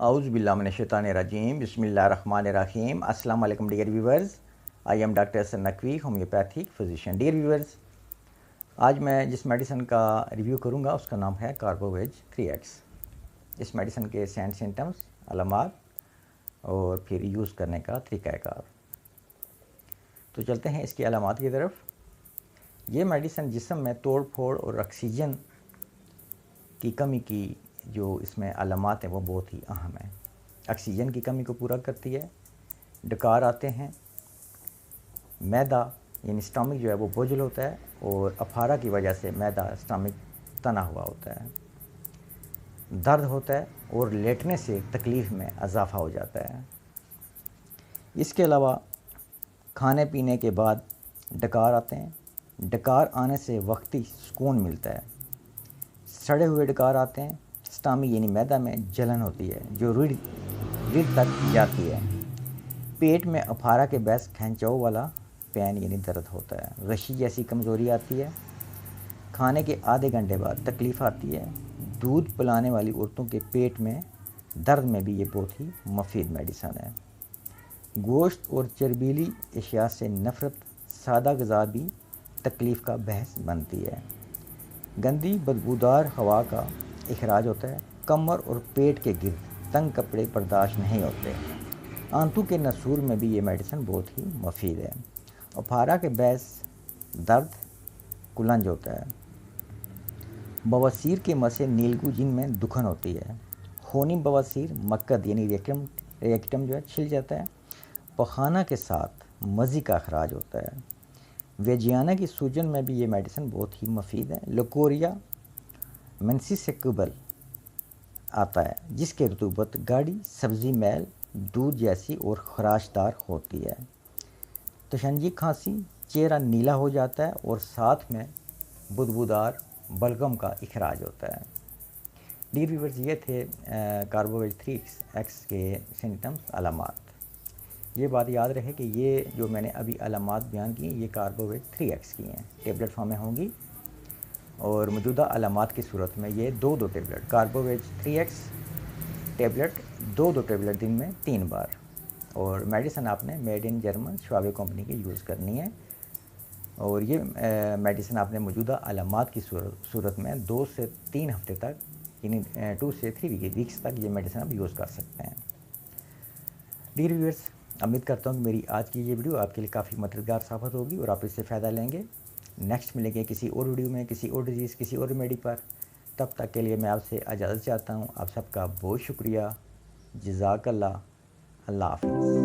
اعوذ باللہ من الشیطان الرجیم بسم اللہ الرحمن الرحیم السلام علیکم dear viewers. I am doctor Hasan Naqvi, homeopathic physician. Dear viewers, آج میں جس میڈیسن کا ریویو کروں گا اس کا نام ہے کاربوویج 3X. اس میڈیسن کے سائن سمٹمز, علامات اور پھر یوز کرنے کا طریقہ کار. تو چلتے ہیں اس کی علامات کی طرف. یہ میڈیسن جسم میں توڑ پھوڑ اور آکسیجن کی کمی کی جو اس میں علامات ہیں وہ بہت ہی اہم ہیں. آکسیجن کی کمی کو پورا کرتی ہے, ڈکار آتے ہیں, معدہ یعنی اسٹامک جو ہے وہ بوجھل ہوتا ہے اور اپھارا کی وجہ سے معدہ اسٹامک تنا ہوا ہوتا ہے, درد ہوتا ہے اور لیٹنے سے تکلیف میں اضافہ ہو جاتا ہے. اس کے علاوہ کھانے پینے کے بعد ڈکار آتے ہیں, ڈکار آنے سے وقتی سکون ملتا ہے. سڑے ہوئے ڈکار آتے ہیں, اسٹامک یعنی معدہ میں جلن ہوتی ہے جو ریڑھ تک جاتی ہے. پیٹ میں اپھارا کے باعث کھینچاؤ والا پین یعنی درد ہوتا ہے. غشی جیسی کمزوری آتی ہے. کھانے کے آدھے گھنٹے بعد تکلیف آتی ہے. دودھ پلانے والی عورتوں کے پیٹ میں درد میں بھی یہ بہت ہی مفید میڈیسن ہے. گوشت اور چربیلی اشیاء سے نفرت, سادہ غذا بھی تکلیف کا باعث بنتی ہے. گندی بدبودار ہوا کا اخراج ہوتا ہے. کمر اور پیٹ کے گرد تنگ کپڑے برداشت نہیں ہوتے. آنتوں کے نسور میں بھی یہ میڈیسن بہت ہی مفید ہے. اپھارا کے باعث درد, کلنج ہوتا ہے. بواسیر کے مسے نیلگو جن میں دکھن ہوتی ہے. خونی بواسیر, مکد یعنی ریکٹم جو ہے چھل جاتا ہے. پخانہ کے ساتھ مزی کا اخراج ہوتا ہے. ویجیانا کی سوجن میں بھی یہ میڈیسن بہت ہی مفید ہے. لکوریا منسی سے قبل آتا ہے جس کی رطوبت گاڑھی, سبزی میل, دودھ جیسی اور خراشدار ہوتی ہے. تشنجی کھانسی, چہرہ نیلا ہو جاتا ہے اور ساتھ میں بدبودار بلغم کا اخراج ہوتا ہے. ڈیئر ویورز, یہ تھے کاربوویج 3X کے سمٹمز, علامات. یہ بات یاد رہے کہ یہ جو میں نے ابھی علامات بیان کی یہ کاربوویج 3X کی ہیں, ٹیبلٹ فارم میں ہوں گی. اور موجودہ علامات کی صورت میں یہ دو ٹیبلٹ کاربوویج 3X ٹیبلٹ دو ٹیبلٹ دن میں 3 بار, اور میڈیسن آپ نے میڈ ان جرمن شوابے کمپنی کی یوز کرنی ہے. اور یہ میڈیسن آپ نے موجودہ علامات کی صورت میں 2 سے 3 ہفتے تک یعنی 2 سے 3 ویکس تک یہ میڈیسن آپ یوز کر سکتے ہیں. ڈیئر ویورز, امید کرتا ہوں کہ میری آج کی یہ ویڈیو آپ کے لیے کافی مددگار ثابت ہوگی اور آپ اس سے فائدہ لیں گے. نیکسٹ ملیں گے کسی اور ویڈیو میں, کسی اور ڈیزیز, کسی اور ریمیڈی پر. تب تک کے لیے میں آپ سے اجازت چاہتا ہوں. آپ سب کا بہت شکریہ. جزاک اللہ. اللہ حافظ.